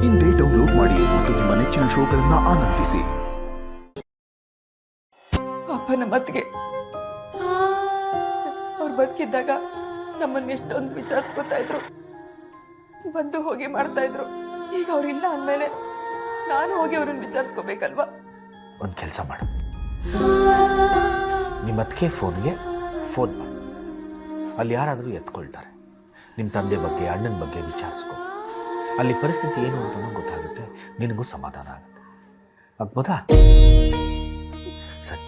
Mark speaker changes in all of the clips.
Speaker 1: ಇಂದೇ ಡೌನ್ಲೋಡ್ ಮಾಡಿ ಮತ್ತು ನಿಮ್ಮ ನೆಚ್ಚಿನ ಶೋಗಳನ್ನ ಆನಂದಿಸಿ.
Speaker 2: ಅಪ್ಪನ ಮತ್ತಿಗೆ ಅವ್ರು ಬದುಕಿದ್ದಾಗ ನಮ್ಮನ್ನ ಎಷ್ಟೊಂದು ವಿಚಾರಿಸ್ಕೊತಾ ಇದ್ರು, ಬಂದು ಹೋಗಿ ಮಾಡ್ತಾ ಇದ್ರು. ಈಗ ಅವ್ರಿಲ್ಲ ಅಂದಮೇಲೆ ನಾನು ಹೋಗಿ ಅವ್ರನ್ನ ವಿಚಾರಿಸ್ಕೋಬೇಕಲ್ವಾ?
Speaker 3: ಒಂದು ಕೆಲಸ ಮಾಡು, ನಿಮ್ಮ ಅದಕ್ಕೆ ಫೋನ್ಗೆ ಫೋನ್ ಮಾಡು. ಅಲ್ಲಿ ಯಾರಾದರೂ ಎತ್ಕೊಳ್ತಾರೆ. ನಿಮ್ಮ ತಂದೆ ಬಗ್ಗೆ ಅಣ್ಣನ ಬಗ್ಗೆ ವಿಚಾರಿಸ್ಕೊ. ಅಲ್ಲಿ ಪರಿಸ್ಥಿತಿ ಏನು ಅಂತ ಗೊತ್ತಾಗುತ್ತೆ, ನಿನಗೂ ಸಮಾಧಾನ ಆಗುತ್ತೆ. ಆಗ್ಬೋದಾ? ಸರಿ,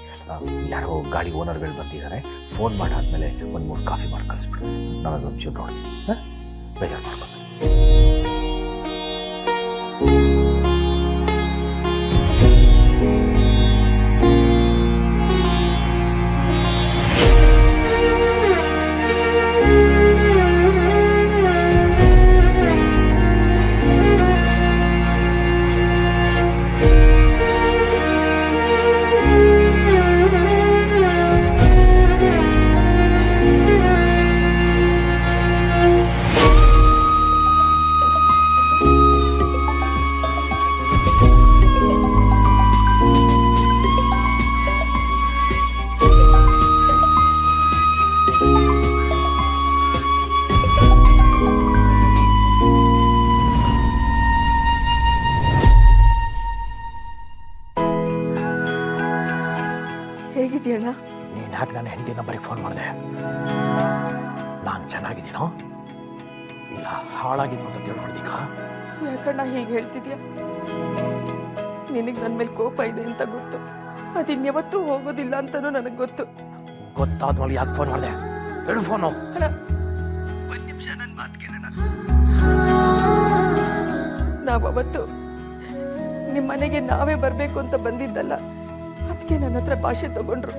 Speaker 3: ಯಾರೋ ಗಾಡಿ ಓನರ್ಗಳು ಬಂದಿದ್ದಾರೆ. ಫೋನ್ ಮಾಡಾದ್ಮೇಲೆ ಒಂದು 3 ಕಾಫಿ ಮಾಡಿ ಕಳಿಸ್ಬಿಡು. ನಾನು ಅದೊಂಚೂರು ನೋಡ್ತೀನಿ. ಹಾಂ, ಬೇಜಾರು ಮಾಡ್ಕೊಂಡು.
Speaker 2: ಹೇಗಿದ್ದೀಯಣ್ಣ?
Speaker 3: ನೀನು ಯಾಕೆ ನನ್ನ ಹೆಂಡತಿ ನಂಬರಿಗೆ ಫೋನ್ ಮಾಡಿದೆ? ನಾನು ಚೆನ್ನಾಗಿದ್ದೀನೋ ಇಲ್ಲ ಹಾಳಾಗಿದ್ದು ಅಂತ ತಿಳ್ಕೊಳ್ತೀಕ?
Speaker 2: ಯಾಕಣ್ಣ ಹೀಗೆ ಹೇಳ್ತಿದ್ಯಾ? ನಿನಗೆ ನನ್ನ ಮೇಲೆ ಕೋಪ ಇದೆ ಅಂತ ಗೊತ್ತು, ಅದಿನ್ಯಾವತ್ತೂ ಹೋಗೋದಿಲ್ಲ ಅಂತನೂ ನನಗೆ ಗೊತ್ತು.
Speaker 3: ಗೊತ್ತಾದ್ಮೇಲೆ ಯಾಕೆ ಫೋನ್ ಮಾಡಿದೆ? ಹೇಳು ಫೋನು.
Speaker 2: ಅಣ್ಣ, ಒಂದು ನಿಮಿಷ ನನ್ನ ಮಾತು ಕೇಳೋಣ. ನಾವತ್ತು ನಿಮ್ಮ ಮನೆಗೆ ನಾವೇ ಬರಬೇಕು ಅಂತ ಬಂದಿದ್ದಲ್ಲ, ಅದಕ್ಕೆ ನನ್ನ ಹತ್ರ ಭಾಷೆ ತಗೊಂಡ್ರು.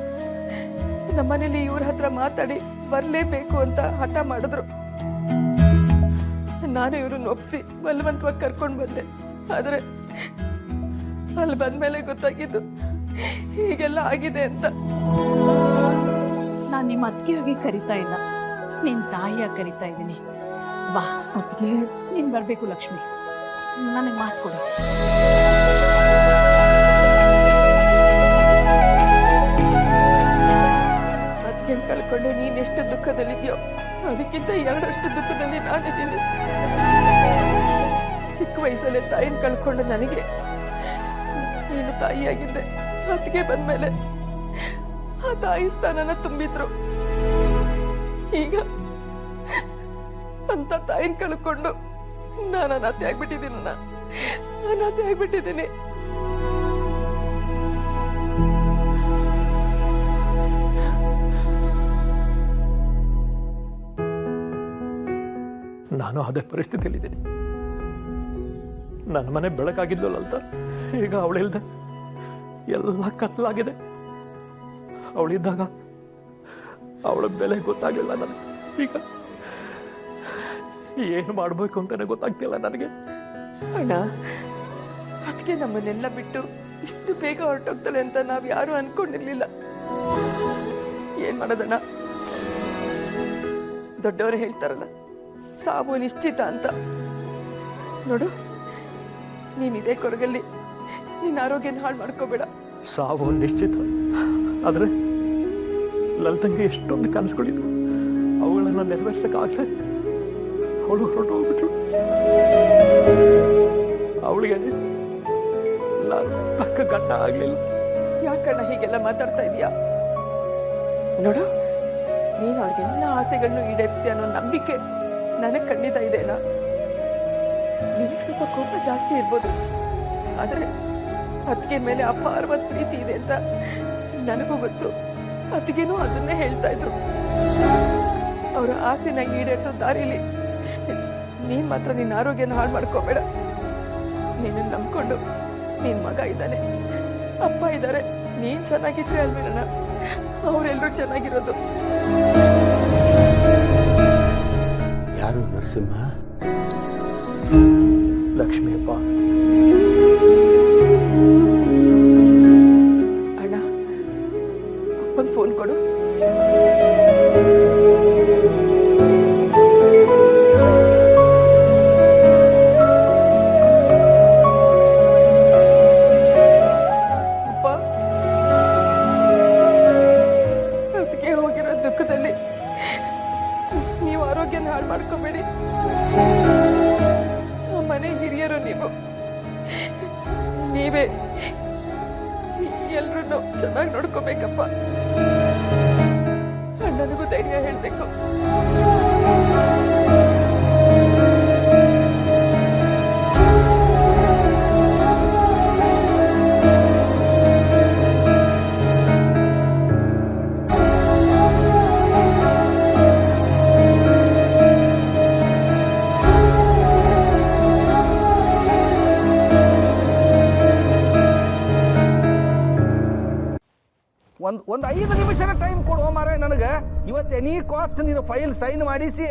Speaker 2: ನಮ್ಮನೇಲಿ ಇವ್ರ ಹತ್ರ ಮಾತಾಡಿ ಬರಲೇಬೇಕು ಅಂತ ಹಠ ಮಾಡಿದ್ರು. ನಾನು ಇವ್ರನ್ನ ಒಪ್ಸಿ ಬಲವಂತವಾಗಿ ಕರ್ಕೊಂಡು ಬಂದೆ. ಆದರೆ ಅಲ್ಲಿ ಬಂದ್ಮೇಲೆ ಗೊತ್ತಾಗಿದ್ದು ಹೀಗೆಲ್ಲ ಆಗಿದೆ ಅಂತ.
Speaker 4: ನಾನು ನಿಮ್ಮ ಅತ್ತಿಗೆಯಾಗಿ ಕರಿತಾ ಇಲ್ಲ, ನಿನ್ನ ತಾಯಿಯಾಗಿ ಕರಿತಾ ಇದ್ದೀನಿ. ಬಾ ಅತ್ತಿಗೆ, ನೀನು ಬರಬೇಕು ಲಕ್ಷ್ಮಿ. ನನಗೆ ಮಾತು ಕೊಡು.
Speaker 2: ಅದಕ್ಕೇನು ಕಳ್ಕೊಂಡು ನೀನೆಷ್ಟು ದುಃಖದಲ್ಲಿದ್ಯೋ ಅದಕ್ಕಿಂತ 2 ದುಃಖದಲ್ಲಿ ನಾನಿದ್ದೀನಿ. ಚಿಕ್ಕ ವಯಸ್ಸಲ್ಲೇ ತಾಯಿನ ಕಳ್ಕೊಂಡು ನನಗೆ ನೀನು ತಾಯಿಯಾಗಿದ್ದೆ. ಅದಕ್ಕೆ ಬಂದ್ಮೇಲೆ ಆ ತಾಯಿ ಸ್ಥಾನನ ತುಂಬಿದ್ರು. ಈಗ ಅಂತ ತಾಯಿನ ಕಳ್ಕೊಂಡು ನಾನು ಅನಾಥೆ ಆಗ್ಬಿಟ್ಟಿದ್ದೀನಿ.
Speaker 3: ನಾನು ಅದೇ ಪರಿಸ್ಥಿತಿಯಲ್ಲಿದ್ದೀನಿ. ನನ್ನ ಮನೆ ಬೆಳಕಾಗಿದ್ಲಲ್ಲ ಅಂತ ಈಗ ಅವಳಿಲ್ದೆ ಎಲ್ಲ ಕತ್ಲಾಗಿದೆ. ಅವಳಿದ್ದಾಗ ಅವಳ ಬೆಲೆ ಗೊತ್ತಾಗಲಿಲ್ಲ ನನಗೆ. ಈಗ ಏನು ಮಾಡಬೇಕು ಅಂತಾನೆ ಗೊತ್ತಾಗ್ತಿಲ್ಲ ನನಗೆ.
Speaker 2: ಅಣ್ಣ, ಅದಕ್ಕೆ ನಮ್ಮನ್ನೆಲ್ಲ ಬಿಟ್ಟು ಇಷ್ಟು ಬೇಗ ಹೊರಟೋಗ್ತಾಳೆ ಅಂತ ನಾವು ಯಾರು ಅನ್ಕೊಂಡಿರ್ಲಿಲ್ಲ. ಏನ್ ಮಾಡೋದಣ್ಣ, ದೊಡ್ಡವರು ಹೇಳ್ತಾರಲ್ಲ, ಸಾವು ನಿಶ್ಚಿತ ಅಂತ. ನೋಡು, ನೀನಿದೆ ಕೊರಗಲ್ಲಿ ನಿನ್ನ ಆರೋಗ್ಯನ ಹಾಳು ಮಾಡ್ಕೋಬೇಡ.
Speaker 3: ಸಾವು ನಿಶ್ಚಿತ, ಆದರೆ ಲಲಿತಂಗೆ ಎಷ್ಟೊಂದು ಕನಸುಗಳಿದ್ರು, ಅವುಗಳನ್ನ ನೆರವೇರ್ಸಕ್ಕಾಗದೆ ಅವಳು ಹೊರಟೋಗ್ಬಿಟ್ರು. ಅವಳಿಗೆ ನಾನು ತಕ್ಕ ಗಂಡ ಆಗ್ಲಿಲ್ಲ.
Speaker 2: ಯಾಕಣ್ಣ ಹೀಗೆಲ್ಲ ಮಾತಾಡ್ತಾ ಇದೀಯಾ? ನೋಡು, ನೀನು ಅವ್ರಿಗೆಲ್ಲ ಆಸೆಗಳನ್ನು ಈಡೇರಿಸ್ತೀಯ ಅನ್ನೋ ನಂಬಿಕೆ ನನಗೆ ಖಂಡಿತ ಇದೆನಾ? ನಿನಗೆ ಸ್ವಲ್ಪ ಕೋಪ ಜಾಸ್ತಿ ಇರ್ಬೋದು, ಆದರೆ ಅತ್ತಿಗೆ ಮೇಲೆ ಅಪಾರವಾದ ಪ್ರೀತಿ ಇದೆ ಅಂತ ನನಗೂ ಗೊತ್ತು. ಅತ್ತಿಗೆನೂ ಅದನ್ನೇ ಹೇಳ್ತಾ ಇದ್ರು. ಅವರ ಆಸೆನ ಈಡೇರಿಸೋ ದಾರಿಲಿ ನೀನ್ ಮಾತ್ರ ನಿನ್ನ ಆರೋಗ್ಯನ ಹಾಳು ಮಾಡ್ಕೋಬೇಡ. ನಿನ್ನ ನಂಬ್ಕೊಂಡು ನಿನ್ ಮಗ ಇದ್ದಾನೆ, ಅಪ್ಪ ಇದ್ದಾರೆ, ನೀನ್ ಚೆನ್ನಾಗಿದ್ರೆ ಅಲ್ವೇನ ಅವರೆಲ್ಲರೂ ಚೆನ್ನಾಗಿರೋದು.
Speaker 5: ಯಾರು ನರಸಿಂಹ?
Speaker 3: ಲಕ್ಷ್ಮಿಯಪ್ಪ.
Speaker 2: ಅಣ್ಣ, ಅಪ್ಪನ ಫೋನ್ ಕೊಡು. ನೀವೇ ಎಲ್ರೂ ಚೆನ್ನಾಗಿ ನೋಡ್ಕೋಬೇಕಪ್ಪ. ಅಣ್ಣನಿಗೂ ಧೈರ್ಯ ಹೇಳ್ಬೇಕು.
Speaker 6: ಒಂದು 5 ನಿಮಿಷದ ಟೈಮ್ ಕೊಡುವ ಮಾರ ನನಗೆ. ಇವತ್ತು ಎನಿ ಕಾಸ್ಟ್ ನೀನು ಫೈಲ್ ಸೈನ್ ಮಾಡಿಸಿ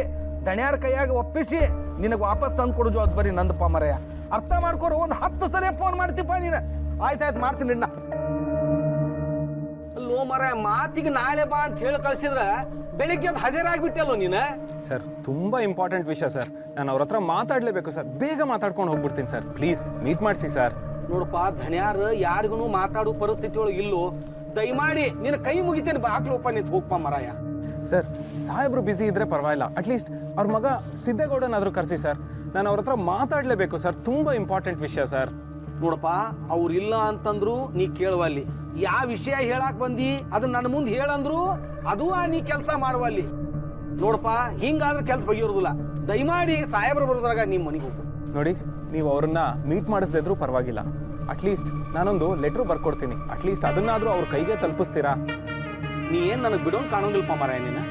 Speaker 6: ದಣ್ಯಾರ ಕೈಯಾಗ ಒಪ್ಪಿಸಿ ನಿನಗೆ ವಾಪಸ್ ತಂದು ಕೊಡು ಜವಾಬ್ದಾರಿ ನಂದಪ್ಪ ಮರಯ್ಯ. ಅರ್ಥ ಮಾಡ್ಕೊಡು. ಒಂದು 10 ಸಲ ಫೋನ್ ಮಾಡ್ತೀಪ್ಪ ನೀನು. ಆಯ್ತಾಯ್ತು, ಮಾಡ್ತೀನಿ ನಿನ್ನ. ಅಲ್ಲೋ ಮರ, ಮಾತಿಗೆ ನಾಳೆ ಬಾ ಅಂತ ಹೇಳಿ ಕಳ್ಸಿದ್ರೆ ಬೆಳಿಗ್ಗೆ ಅದು ಹಾಜರಾಗ್ಬಿಟ್ಟಲ್ಲೋ ನೀನು.
Speaker 7: ಸರ್ ತುಂಬ ಇಂಪಾರ್ಟೆಂಟ್ ವಿಷಯ ಸರ್. ನಾನು ಅವ್ರ ಹತ್ರ ಮಾತಾಡಲೇಬೇಕು ಸರ್. ಬೇಗ ಮಾತಾಡ್ಕೊಂಡು ಹೋಗ್ಬಿಡ್ತೀನಿ ಸರ್. ಪ್ಲೀಸ್ ಮೀಟ್ ಮಾಡಿಸಿ ಸರ್.
Speaker 6: ನೋಡಪ್ಪ, ಧಣ್ಯಾರು ಯಾರಿಗೂ ಮಾತಾಡೋ ಪರಿಸ್ಥಿತಿ ಒಳಗೆ ಇಲ್ಲೋ. ದಯಮಾಡಿ ನಿನ್ನ ಕೈ ಮುಗಿತೇನೆ, ಬಾಗ್ಲೋಪ ನಿಂತು ಹೋಗ್ಪ ಮರಾಯ.
Speaker 7: ಸರ್, ಸಾಹೇಬ್ರು ಬ್ಯುಸಿ ಇದ್ರೆ ಪರವಾಗಿಲ್ಲ, ಅಟ್ಲೀಸ್ಟ್ ಅವ್ರ ಮಗ ಸಿದ್ದೇಗೌಡನಾದರೂ ಕರೆಸಿ ಸರ್. ನಾನು ಅವ್ರ ಹತ್ರ ಮಾತಾಡಲೇಬೇಕು ಸರ್. ತುಂಬ ಇಂಪಾರ್ಟೆಂಟ್ ವಿಷಯ ಸರ್.
Speaker 6: ನೋಡಪ್ಪ, ಅವ್ರು ಇಲ್ಲ ಅಂತಂದ್ರು ನೀ ಕೇಳುವಲ್ಲಿ. ಯಾವ ವಿಷಯ ಹೇಳಾಕ್ ಬಂದಿ ಅದನ್ನ ನನ್ನ ಮುಂದೆ ಹೇಳಂದ್ರು ಅದು ನೀ ಕೆಲಸ ಮಾಡುವಲ್ಲಿ. ನೋಡಪ್ಪ, ಹಿಂಗಾದ್ರೆ ಕೆಲಸ ಬಗೆಯಿರೋದಿಲ್ಲ. ದಯಮಾಡಿ ಸಾಹೇಬ್ರು ಬರೋದ್ರಾಗ ನಿಮ್ಮ ಮನೆಗೆ ಹೋಗು.
Speaker 7: ನೋಡಿ, ನೀವು ಅವ್ರನ್ನ ಮೀಟ್ ಮಾಡಿಸದೇ ಇದ್ರೂ ಪರವಾಗಿಲ್ಲ. ಅಟ್ಲೀಸ್ಟ್ ನಾನೊಂದು ಲೆಟ್ರು ಬರ್ಕೊಡ್ತೀನಿ. ಅಟ್ಲೀಸ್ಟ್ ಅದನ್ನಾದ್ರೂ ಅವ್ರ ಕೈಗೆ ತಲುಪಿಸ್ತೀರಾ?
Speaker 6: ನೀ ಏನ್ ನನಗೆ ಬಿಡೋನ್ ಕಾಣೋಂಗಿಲ್ಪ ಮಾರಾಯ ನೀನು.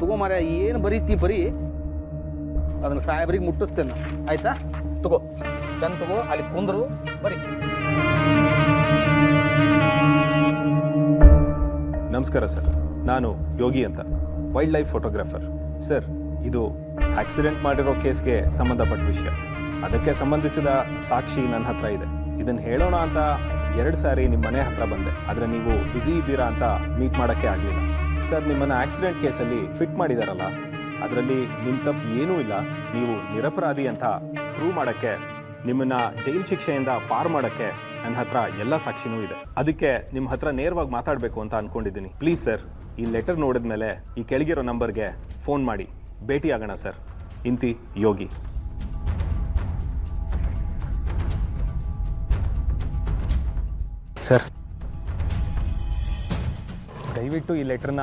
Speaker 6: ತಗೋ ಮಾರಾಯ, ಏನು ಬರೀತಿ ಬರೀ ಅದನ್ನ ಸಾಹೇಬ್ರಿಗೆ ಮುಟ್ಟಿಸ್ತೇನೆ. ಆಯ್ತಾ? ತಗೋ, ಚಂದ ತಗೋ, ಅಲ್ಲಿ ಕುಂದ್ರು ಬರೀ.
Speaker 7: ನಮಸ್ಕಾರ ಸರ್, ನಾನು ಯೋಗಿ ಅಂತ, ವೈಲ್ಡ್ ಲೈಫ್ ಫೋಟೋಗ್ರಾಫರ್. ಸರ್, ಇದು ಆಕ್ಸಿಡೆಂಟ್ ಮಾಡಿರೋ ಕೇಸ್ಗೆ ಸಂಬಂಧಪಟ್ಟ ವಿಷಯ. ಅದಕ್ಕೆ ಸಂಬಂಧಿಸಿದ ಸಾಕ್ಷಿ ನನ್ನ ಹತ್ರ ಇದೆ. ಇದನ್ನು ಹೇಳೋಣ ಅಂತ 2 ಸಾರಿ ನಿಮ್ಮ ಮನೆ ಹತ್ರ ಬಂದೆ, ಆದರೆ ನೀವು ಬ್ಯುಸಿ ಇದ್ದೀರಾ ಅಂತ ಮೀಟ್ ಮಾಡೋಕ್ಕೆ ಆಗಲಿಲ್ಲ. ಸರ್, ನಿಮ್ಮನ್ನು ಆಕ್ಸಿಡೆಂಟ್ ಕೇಸಲ್ಲಿ ಫಿಟ್ ಮಾಡಿದಾರಲ್ಲ, ಅದರಲ್ಲಿ ನಿಮ್ಮ ತಪ್ಪು ಏನೂ ಇಲ್ಲ. ನೀವು ನಿರಪರಾಧಿ ಅಂತ ಪ್ರೂವ್ ಮಾಡೋಕ್ಕೆ, ನಿಮ್ಮನ್ನು ಜೈಲು ಶಿಕ್ಷೆಯಿಂದ ಪಾರು ಮಾಡೋಕ್ಕೆ ನನ್ನ ಹತ್ರ ಎಲ್ಲ ಸಾಕ್ಷಿನೂ ಇದೆ. ಅದಕ್ಕೆ ನಿಮ್ಮ ಹತ್ರ ನೇರವಾಗಿ ಮಾತಾಡಬೇಕು ಅಂತ ಅಂದ್ಕೊಂಡಿದ್ದೀನಿ. ಪ್ಲೀಸ್ ಸರ್, ಈ ಲೆಟರ್ ನೋಡಿದ ಮೇಲೆ ಈ ಕೆಳಗಿರೋ ನಂಬರ್ಗೆ ಫೋನ್ ಮಾಡಿ ಭೇಟಿ ಆಗೋಣ ಸರ್. ಇಂತಿ ಯೋಗಿ. ಸರ್, ದಯವಿಟ್ಟು ಈ ಲೆಟ್ರನ್ನ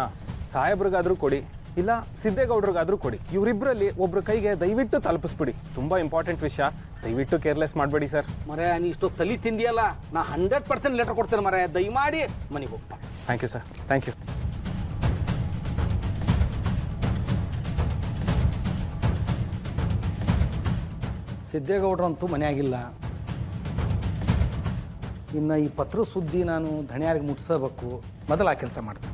Speaker 7: ಸಾಹೇಬ್ರಿಗಾದರೂ ಕೊಡಿ, ಇಲ್ಲ ಸಿದ್ದೇಗೌಡ್ರಿಗಾದರೂ ಕೊಡಿ. ಇವರಿಬ್ಬರಲ್ಲಿ ಒಬ್ರ ಕೈಗೆ ದಯವಿಟ್ಟು ತಲುಪಿಸ್ಬಿಡಿ. ತುಂಬ ಇಂಪಾರ್ಟೆಂಟ್ ವಿಷಯ. ದಯವಿಟ್ಟು ಕೇರ್ಲೆಸ್ ಮಾಡಬೇಡಿ ಸರ್.
Speaker 6: ಮರ, ನೀ ಇಷ್ಟು ತಲೆ ತಿಂದಿಯಲ್ಲ, ನಾ 100% ಲೆಟರ್ ಕೊಡ್ತೇನೆ ಮರ. ದಯಮಾಡಿ ಮನೆಗೆ ಹೋಗ್ಪ.
Speaker 7: Thank you sir, thank you.
Speaker 6: ಸಿದ್ದೇಗೌಡ್ರಂತೂ ಮನೆಯಾಗಿಲ್ಲ. ಇನ್ನು ಈ ಪತ್ರ ಸುದ್ದಿ ನಾನು ಧಣ್ಯಾರಿಗೆ ಮುಟ್ಟಿಸಬೇಕು. ಮೊದಲು ಆ ಕೆಲಸ ಮಾಡ್ತೇನೆ.